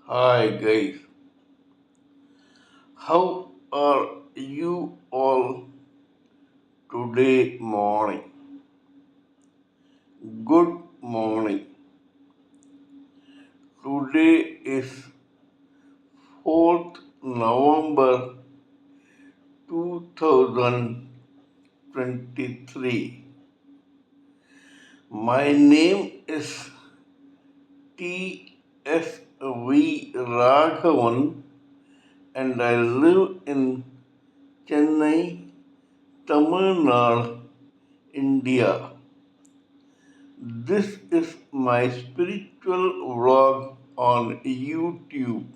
Hi guys, how are you all today morning? Good morning. Today is 4th November 2023. My name is TSV Raghavan and I live in Chennai, Tamil Nadu, India. This is my spiritual vlog on YouTube.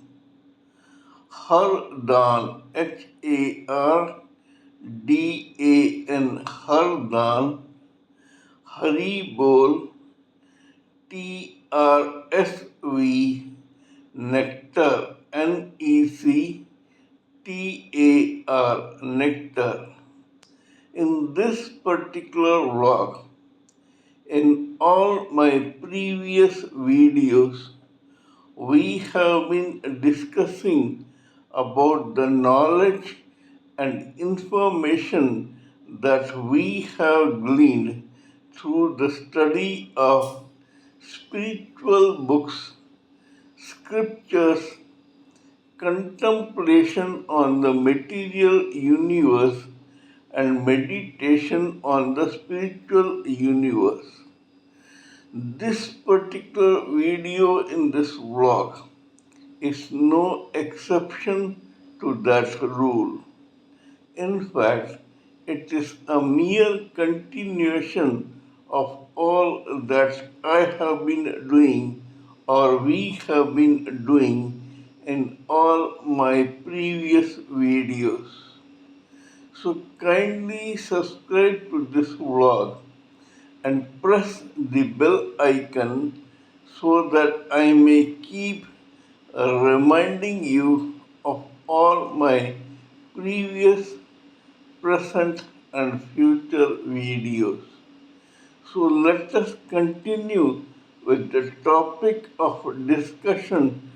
HARDAN, HARDAN, HARDAN, Haribol, TRSV, Nectar, NECTAR, Nectar. In this particular vlog, in all my previous videos, we have been discussing about the knowledge and information that we have gleaned through the study of spiritual books, scriptures, contemplation on the material universe, and meditation on the spiritual universe. This particular video in this vlog is no exception to that rule. In fact, it is a mere continuation of all that I have been doing or we have been doing in all my previous videos. So kindly subscribe to this vlog and press the bell icon so that I may keep reminding you of all my previous, present, and future videos. So let us continue with the topic of discussion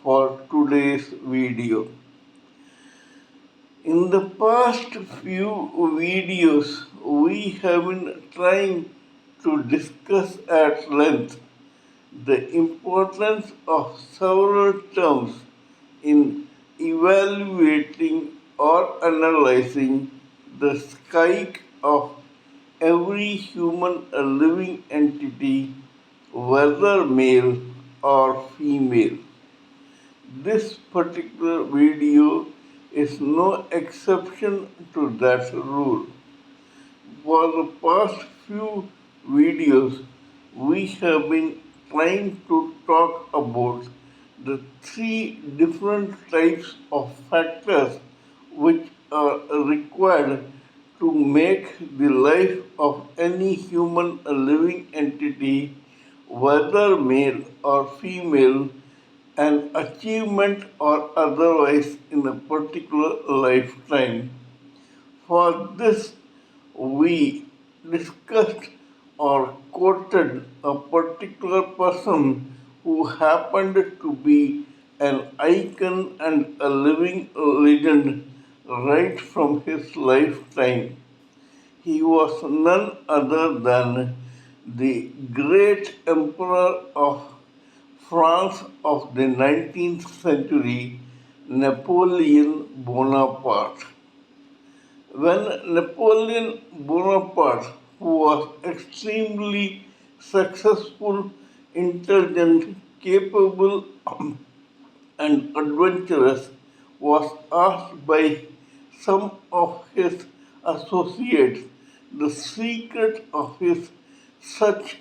for today's video. In the past few videos, we have been trying to discuss at length the importance of several terms in evaluating or analyzing the psyche of every human living entity, whether male or female. This particular video is no exception to that rule. For the past few videos, we have been trying to talk about the three different types of factors which are required to make the life of any human living entity, whether male or female, an achievement or otherwise in a particular lifetime. For this, we discussed or quoted a particular person who happened to be an icon and a living legend right from his lifetime. He was none other than the great emperor of France of the 19th century, Napoleon Bonaparte. When Napoleon Bonaparte, who was extremely successful, intelligent, capable, and adventurous, was asked by some of his associates the secret of his such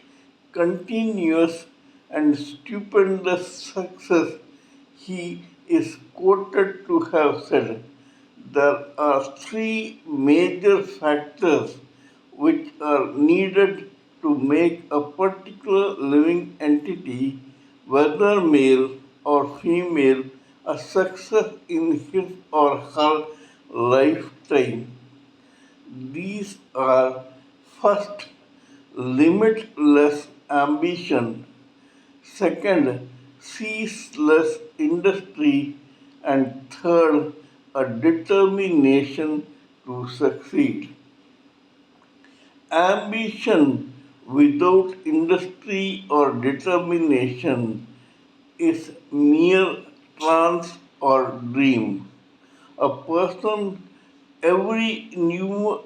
continuous and stupendous success, he is quoted to have said, there are three major factors which are needed to make a particular living entity, whether male or female, a success in his or her lifetime. These are first, limitless ambition. Second, ceaseless industry, and third, a determination to succeed. Ambition without industry or determination is mere trance or dream. A person, every new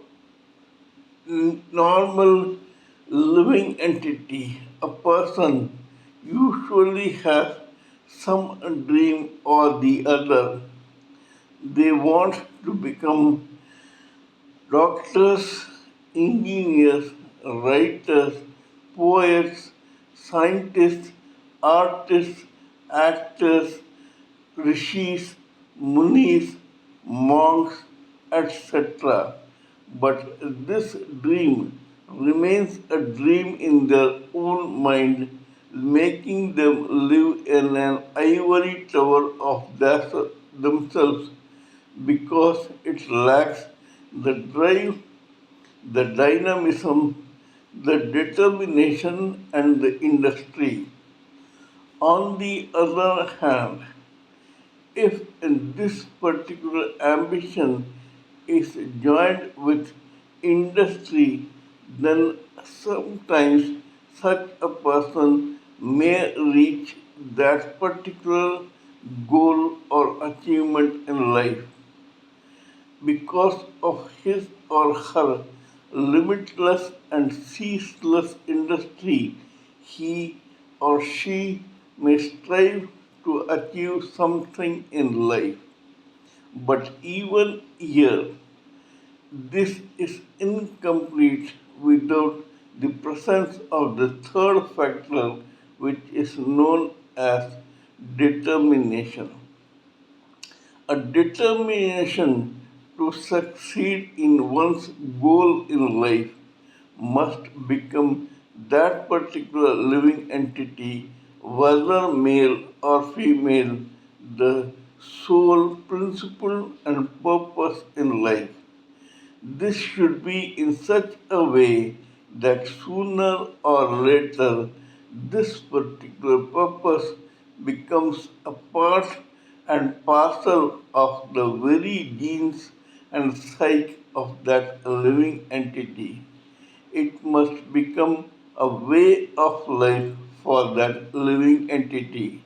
normal living entity, a person usually has some dream or the other. They want to become doctors, engineers, writers, poets, scientists, artists, actors, rishis, munis, monks, etc. But this dream remains a dream in their own mind, making them live in an ivory tower of themselves because it lacks the drive, the dynamism, the determination, and the industry. On the other hand, if this particular ambition is joined with industry, then sometimes such a person may reach that particular goal or achievement in life because of his or her limitless and ceaseless industry. He or she may strive to achieve something in life. But even here, this is incomplete without the presence of the third factor, which is known as determination. A determination to succeed in one's goal in life must become that particular living entity, whether male or female, the sole principle and purpose in life. This should be in such a way that sooner or later this particular purpose becomes a part and parcel of the very genes and psyche of that living entity. It must become a way of life for that living entity.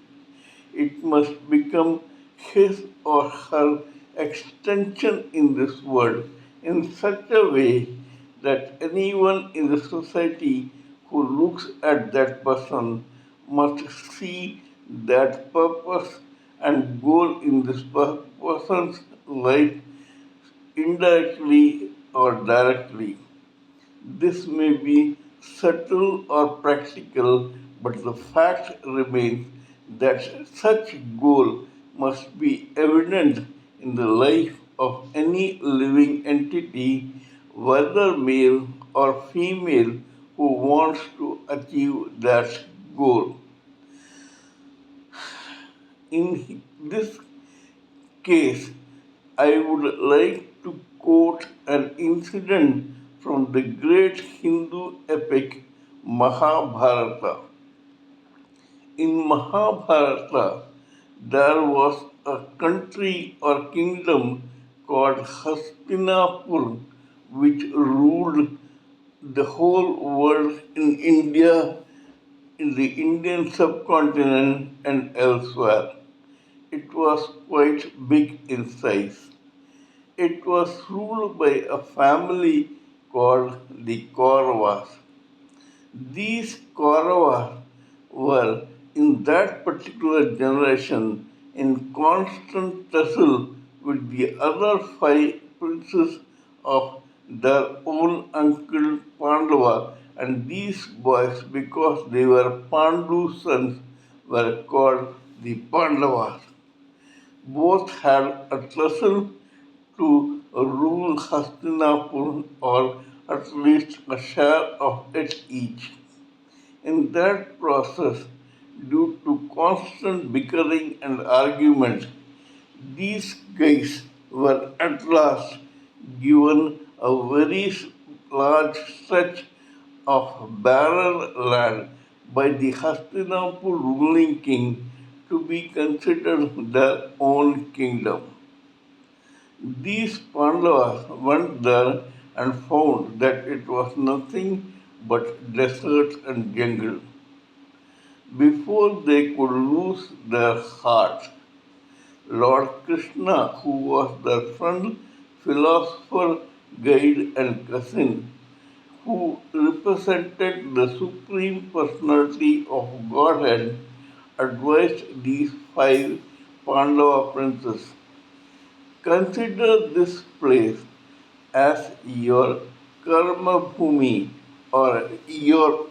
It must become his or her extension in this world in such a way that anyone in the society who looks at that person must see that purpose and goal in this person's life indirectly or directly. This may be subtle or practical, but the fact remains that such goal must be evident in the life of any living entity, whether male or female, who wants to achieve that goal. In this case, I would like to quote an incident from the great Hindu epic Mahabharata. In Mahabharata, there was a country or kingdom called Hastinapur, which ruled the whole world in India, in the Indian subcontinent, and elsewhere. It was quite big in size. It was ruled by a family called the Kauravas. These Kauravas were, in that particular generation, in constant tussle with the other five princes of their own uncle Pandava, and these boys, because they were Pandu's sons, were called the Pandavas. Both had a tussle to rule Hastinapur, or at least a share of it each. In that process, due to constant bickering and argument, these guys were at last given a very large stretch of barren land by the Hastinapur ruling king to be considered their own kingdom. These Pandavas went there and found that it was nothing but desert and jungle. Before they could lose their heart, Lord Krishna, who was their friend, philosopher, guide, and cousin, who represented the Supreme Personality of Godhead, advised these five Pandava princes. Consider this place as your karma bhumi or your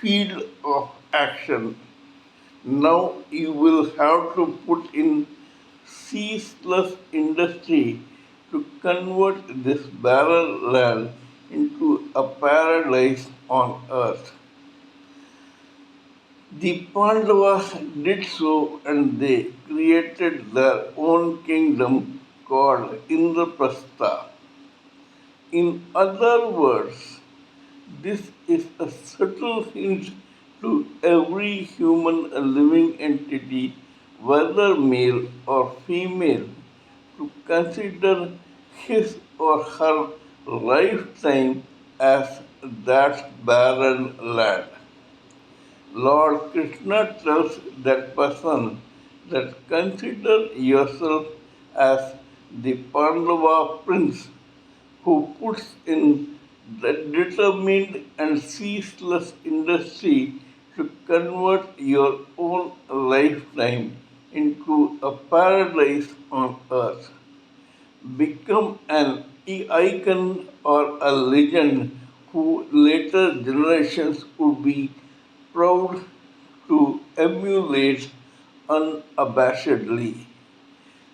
field of action. Now you will have to put in ceaseless industry to convert this barren land into a paradise on earth. The Pandavas did so and they created their own kingdom called Indraprastha. In other words, this is a subtle hint to every human living entity, whether male or female, to consider his or her lifetime as that barren land. Lord Krishna tells that person that consider yourself as the Pandava prince who puts in the determined and ceaseless industry to convert your own lifetime into a paradise on earth. Become an icon or a legend who later generations would be proud to emulate unabashedly.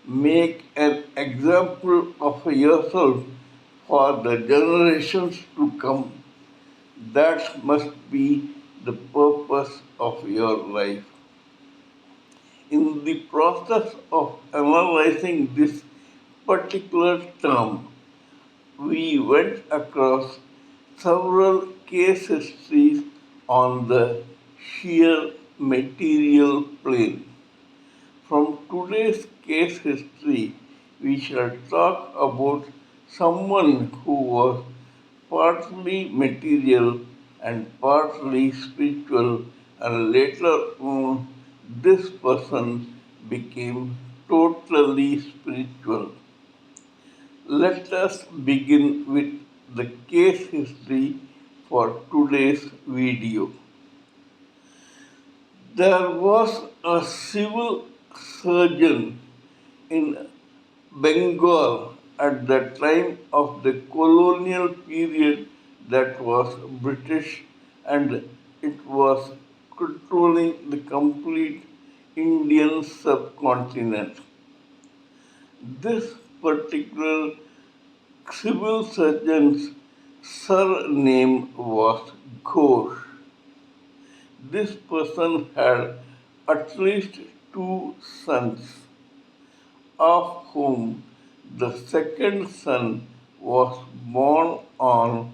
Make an example of yourself for the generations to come. That must be the purpose of your life. In the process of analyzing this particular term, we went across several case histories on the sheer material plane. From today's case history, we shall talk about someone who was partly material and partly spiritual, and later on, this person became totally spiritual. Let us begin with the case history for today's video. There was a civil surgeon in Bengal at the time of the colonial period that was British and it was controlling the complete Indian subcontinent. This particular civil surgeon's surname was Ghosh. This person had at least two sons, of whom the second son was born on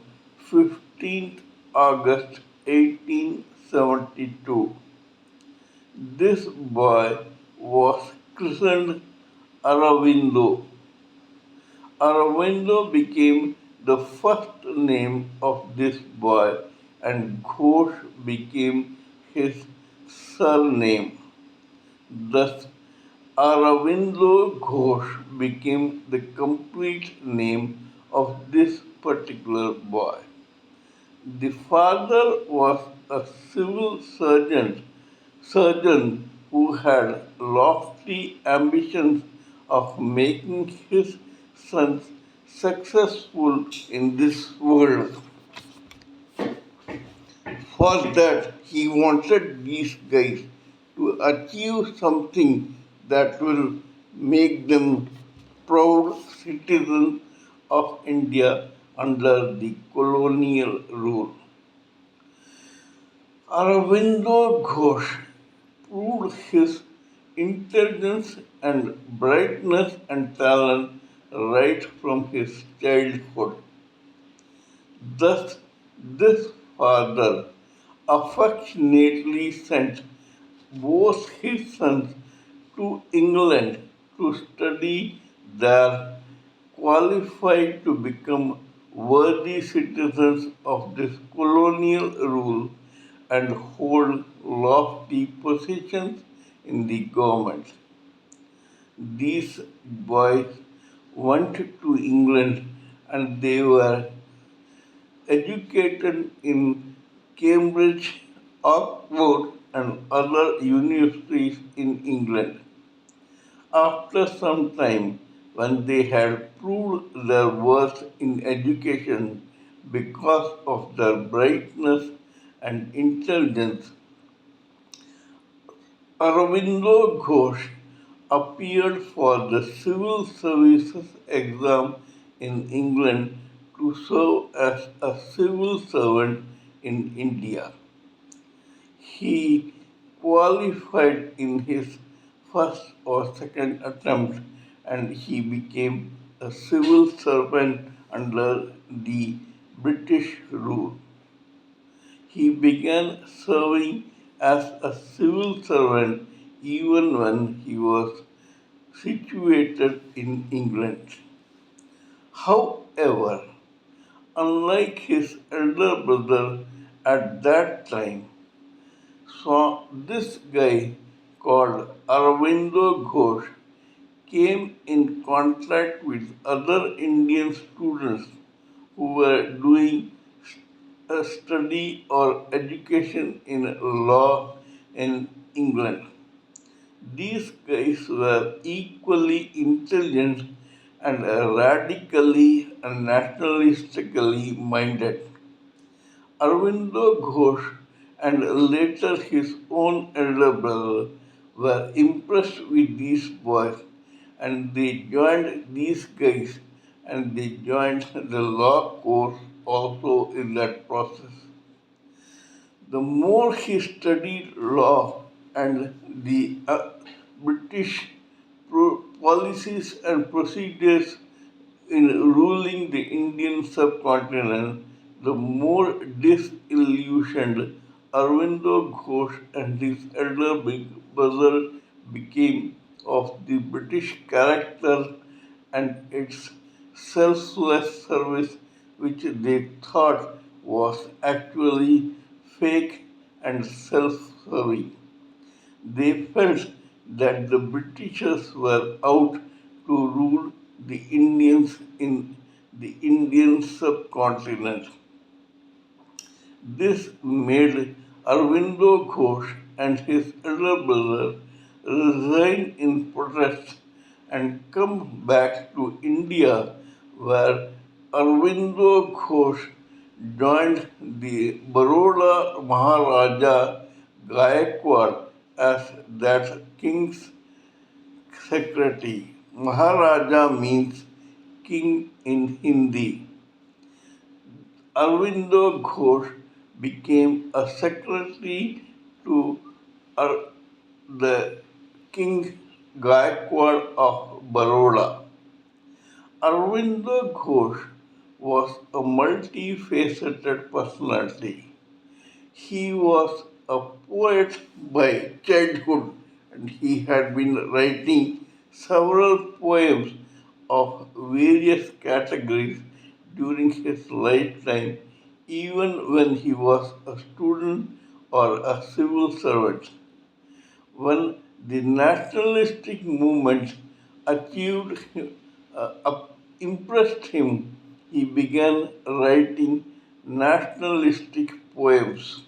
15th August 1872. This boy was christened Aurovindo. Aurovindo became the first name of this boy and Ghosh became his surname. Thus, Aurovindo Ghosh became the complete name of this particular boy. The father was a civil surgeon who had lofty ambitions of making his sons successful in this world. For that, he wanted these guys to achieve something that will make them proud citizens of India under the colonial rule. Aurobindo Ghosh proved his intelligence and brightness and talent right from his childhood. Thus, this father affectionately sent both his sons to England to study there, qualified to become worthy citizens of this colonial rule and hold lofty positions in the government. These boys went to England and they were educated in Cambridge, Oxford, and other universities in England. After some time, when they had proved their worth in education because of their brightness and intelligence, Aurovindo Ghosh appeared for the civil services exam in England to serve as a civil servant in India. He qualified in his first or second attempt and he became a civil servant under the British rule. He began serving as a civil servant even when he was situated in England. However, unlike his elder brother at that time, so this guy called Aurovindo Ghosh came in contact with other Indian students who were doing a study or education in law in England. These guys were equally intelligent and radically and nationalistically minded. Aurovindo Ghosh and later his own elder brother were impressed with these boys and they joined these guys and they joined the law course also in that process. The more he studied law and the British policies and procedures in ruling the Indian subcontinent, the more disillusioned Aurovindo Ghosh and his elder big brother became of the British character and its selfless service, which they thought was actually fake and self serving. They felt that the Britishers were out to rule the Indians in the Indian subcontinent. This made Aurovindo Ghosh and his elder brother resign in protest and come back to India, where Aurovindo Ghosh joined the Baroda Maharaja Gaikwad as that king's secretary. Maharaja means king in Hindi. Aurovindo Ghosh became a secretary to uh, the King Gaikwad of Baroda. Aurovindo Ghosh was a multifaceted personality. He was a poet by childhood and he had been writing several poems of various categories during his lifetime, even when he was a student or a civil servant. When the nationalistic movement achieved, impressed him, he began writing nationalistic poems.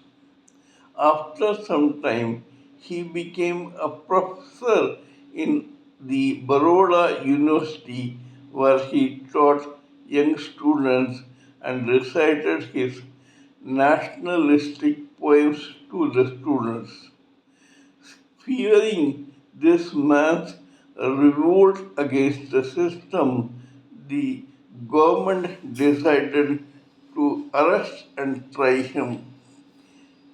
After some time, he became a professor in the Baroda University where he taught young students and recited his nationalistic poems to the students. Fearing this man's revolt against the system, the government decided to arrest and try him.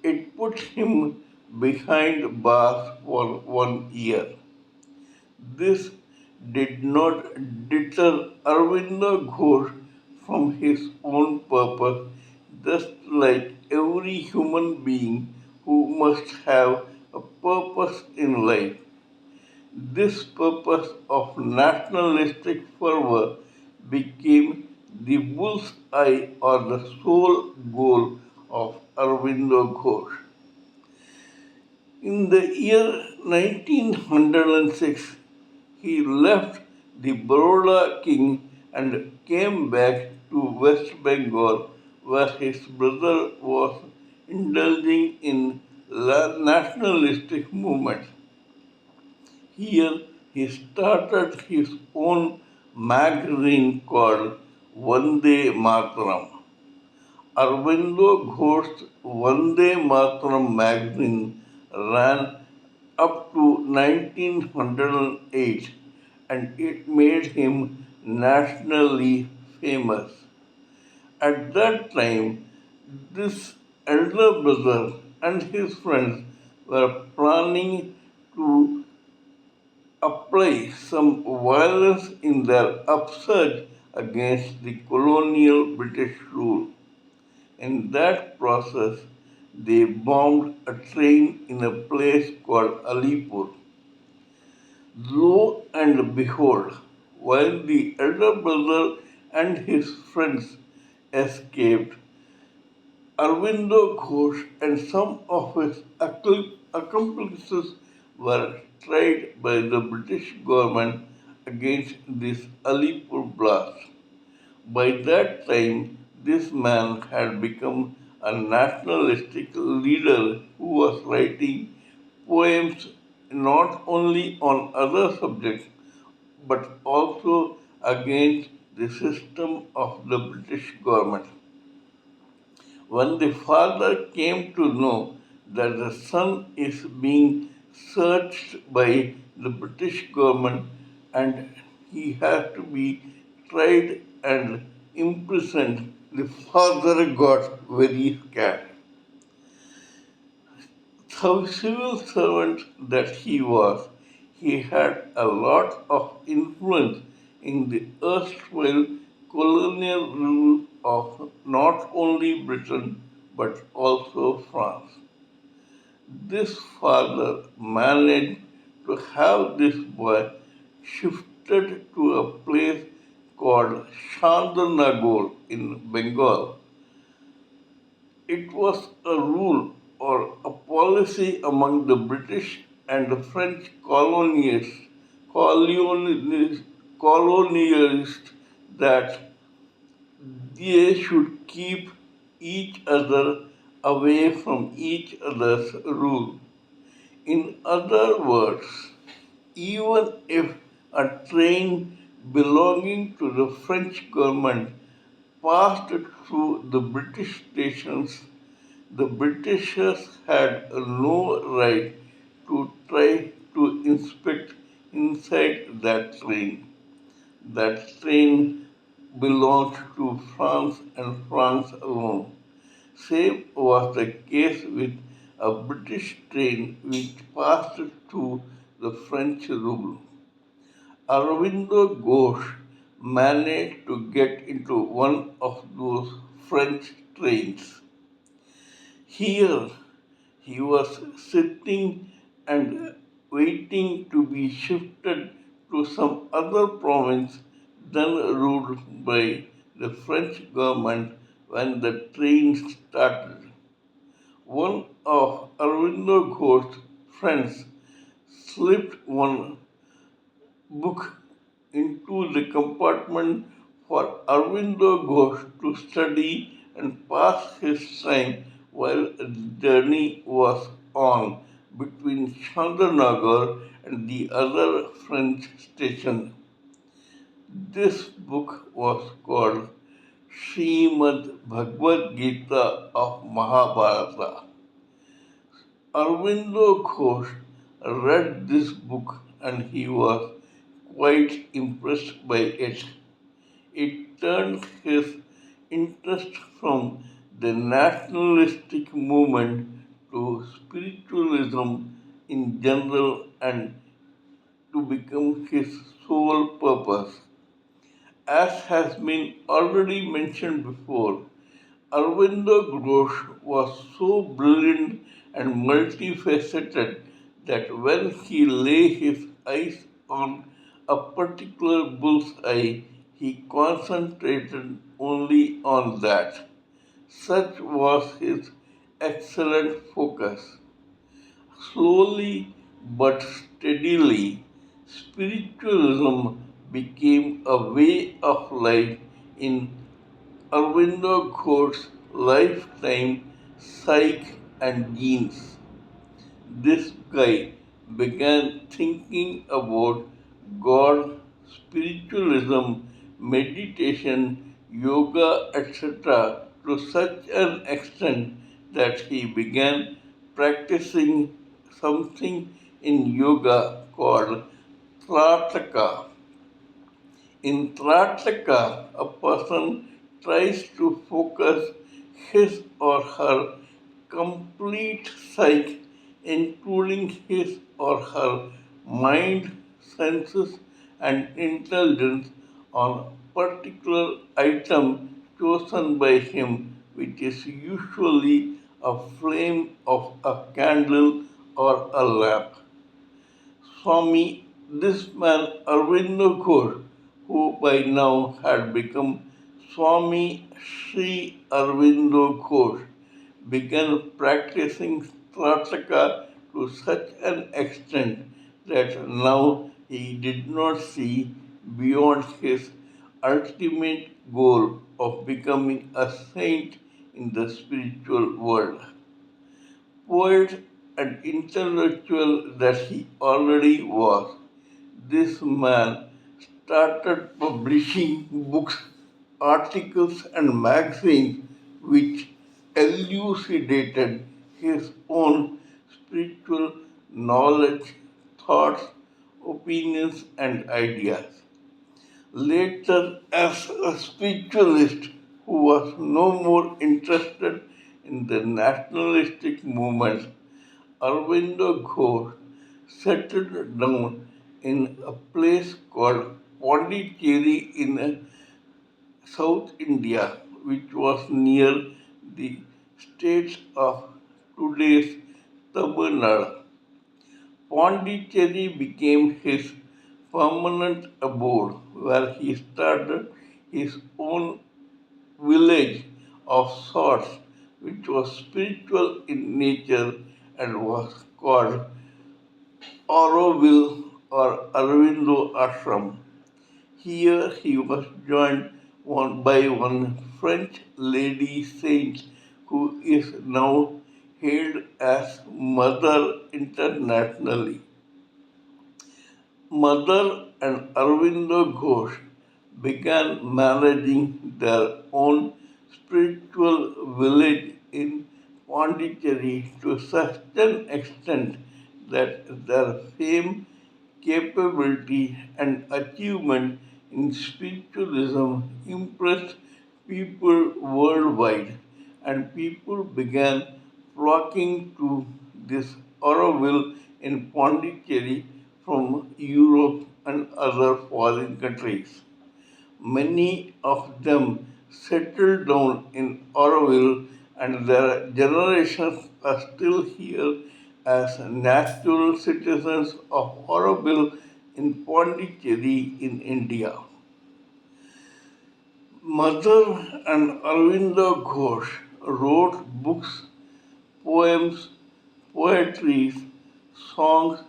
It put him behind bars for 1 year. This did not deter Aurovindo Ghosh from his own purpose, just like every human being who must have a purpose in life. This purpose of nationalistic fervor became the bull's eye or the sole goal of Aurovindo Ghosh. In the year 1906, he left the Baroda king and came back to West Bengal, where his brother was indulging in nationalistic movements. Here, he started his own magazine called Vande Mataram. Aurobindo Ghosh's Vande Mataram magazine ran up to 1908 and it made him nationally famous. At that time, this elder brother and his friends were planning to apply some violence in their upsurge against the colonial British rule. In that process, they bombed a train in a place called Alipur. Lo and behold, while the elder brother and his friends escaped, Aurobindo Ghosh and some of his accomplices were tried by the British government against this Alipur blast. By that time, this man had become a nationalistic leader who was writing poems not only on other subjects but also against the system of the British government. When the father came to know that the son is being searched by the British government and he has to be tried and imprisoned, the father got very scared. The civil servant that he was, he had a lot of influence in the erstwhile colonial rule of not only Britain but also France. This father managed to have this boy shifted to a place called Chandernagore in Bengal. It was a rule or a policy among the British and the French colonialists, colonialists that they should keep each other away from each other's rule. In other words, even if a train belonging to the French government passed through the British stations, the Britishers had no right to try to inspect inside that train. That train belonged to France and France alone. Same was the case with a British train which passed through the French rule. Aurobindo Ghosh managed to get into one of those French trains. Here he was sitting and waiting to be shifted to some other province then ruled by the French government when the train started. One of Aurobindo Ghosh's friends slipped one book into the compartment for Aurobindo Ghosh to study and pass his time while the journey was on between Chandanagar and the other French station. This book was called Srimad Bhagavad Gita of Mahabharata. Aurobindo Ghosh read this book and he was quite impressed by it. It turned his interest from the nationalistic movement to spiritualism in general and to become his sole purpose. As has been already mentioned before, Aurovindo Ghosh was so brilliant and multifaceted that when he lay his eyes on a particular bull's eye, he concentrated only on that. Such was his excellent focus. Slowly but steadily, spiritualism became a way of life in Aurobindo Ghosh's lifetime, psyche and genes. This guy began thinking about God, spiritualism, meditation, yoga, etc. to such an extent that he began practicing something in yoga called Trataka. In Trataka, a person tries to focus his or her complete psyche, including his or her mind, senses, and intelligence, on a particular item chosen by him, which is usually a flame of a candle or a lamp. Swami, this man Aurobindo Ghosh, who by now had become Swami Sri Aurobindo Ghosh, began practicing Trataka to such an extent that now he did not see beyond his ultimate goal of becoming a saint in the spiritual world. Poet and intellectual that he already was, this man started publishing books, articles, and magazines which elucidated his own spiritual knowledge, thoughts, opinions, and ideas. Later, as a spiritualist who was no more interested in the nationalistic movement, Aurobindo Ghosh settled down in a place called Pondicherry in South India, which was near the state of today's Tamil Nadu. Pondicherry became his permanent abode, where he started his own village of sorts, which was spiritual in nature and was called Auroville or Aurovindo Ashram. Here he was joined by one French lady saint who is now hailed as Mother internationally. Mother and Aurobindo Ghosh began managing their own spiritual village in Pondicherry to such an extent that their fame, capability, and achievement in spiritualism impressed people worldwide, and people began flocking to this Auroville in Pondicherry from Europe and other foreign countries. Many of them settled down in Auroville, and their generations are still here as natural citizens of Auroville in Pondicherry in India. Mother and Aurobindo Ghosh wrote books, poems, poetry, songs,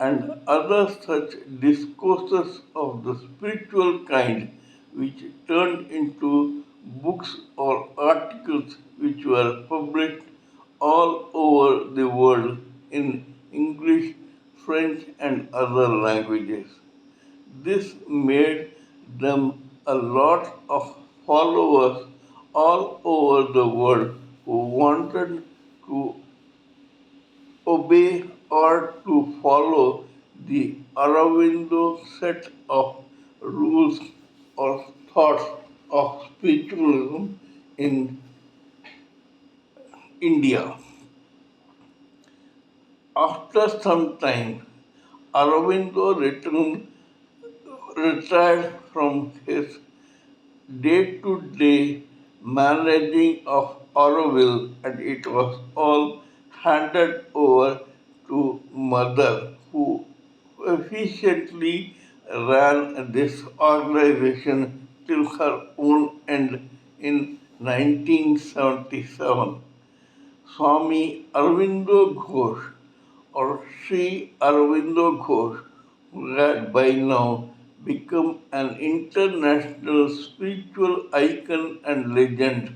and other such discourses of the spiritual kind, which turned into books or articles which were published all over the world in English, French, and other languages. This made them a lot of followers all over the world who wanted to obey or to follow the Aurobindo set of rules or thoughts of spiritualism in India. After some time, Aurobindo retired from his day to day managing of Aurovindo, and it was all handed over to mother who efficiently ran this organization till her own end in 1977. Swami Aurobindo Ghosh or Sri Aurobindo Ghosh, who had by now become an international spiritual icon and legend,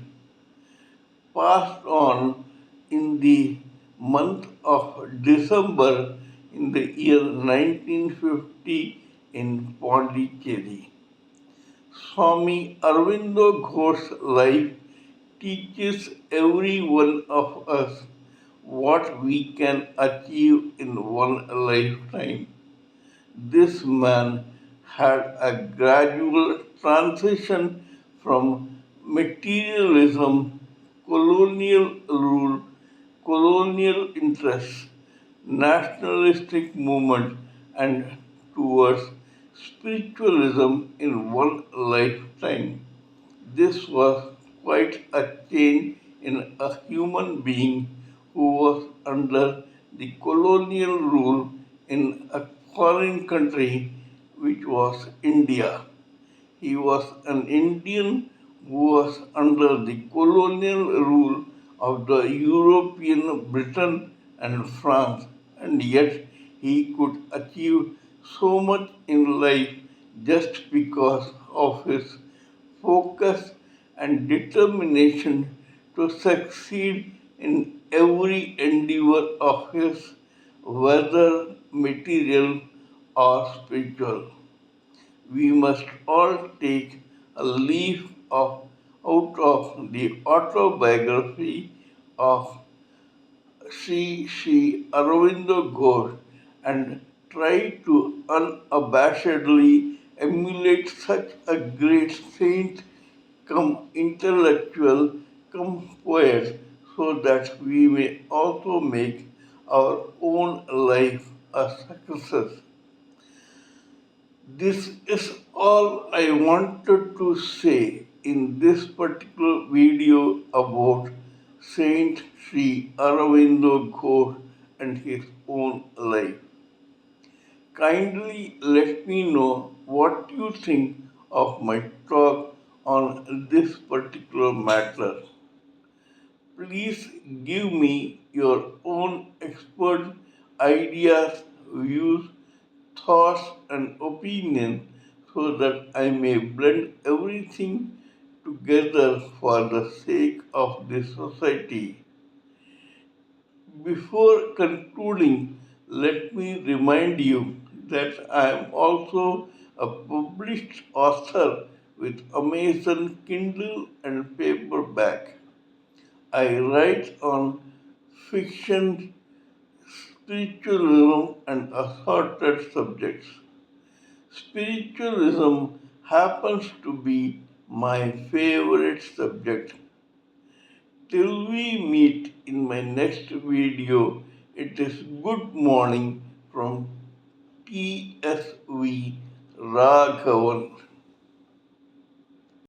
passed on in the month of December in the year 1950 in Pondicherry. Swami Aurobindo Ghosh's life teaches every one of us what we can achieve in one lifetime. This man had a gradual transition from materialism, colonial rule, colonial interests, nationalistic movement, and towards spiritualism in one lifetime. This was quite a change in a human being who was under the colonial rule in a foreign country, which was India. He was an Indian who was under the colonial rule of the European Britain and France, and yet he could achieve so much in life just because of his focus and determination to succeed in every endeavor of his, whether material or spiritual. We must all take a leaf out of the autobiography of Sri Aurobindo Ghosh and try to unabashedly emulate such a great saint come intellectual, come poet, so that we may also make our own life a success. This is all I wanted to say in this particular video about Saint Sri Aurobindo Ghosh and his own life. Kindly let me know what you think of my talk on this particular matter. Please give me your own expert ideas, views, thoughts, and opinion so that I may blend everything together for the sake of this society. Before concluding, let me remind you that I am also a published author with Amazon Kindle and paperback. I write on fiction, spiritualism, and assorted subjects. Spiritualism happens to be my favorite subject. Till we meet in my next video, it is good morning from TSV Raghavan.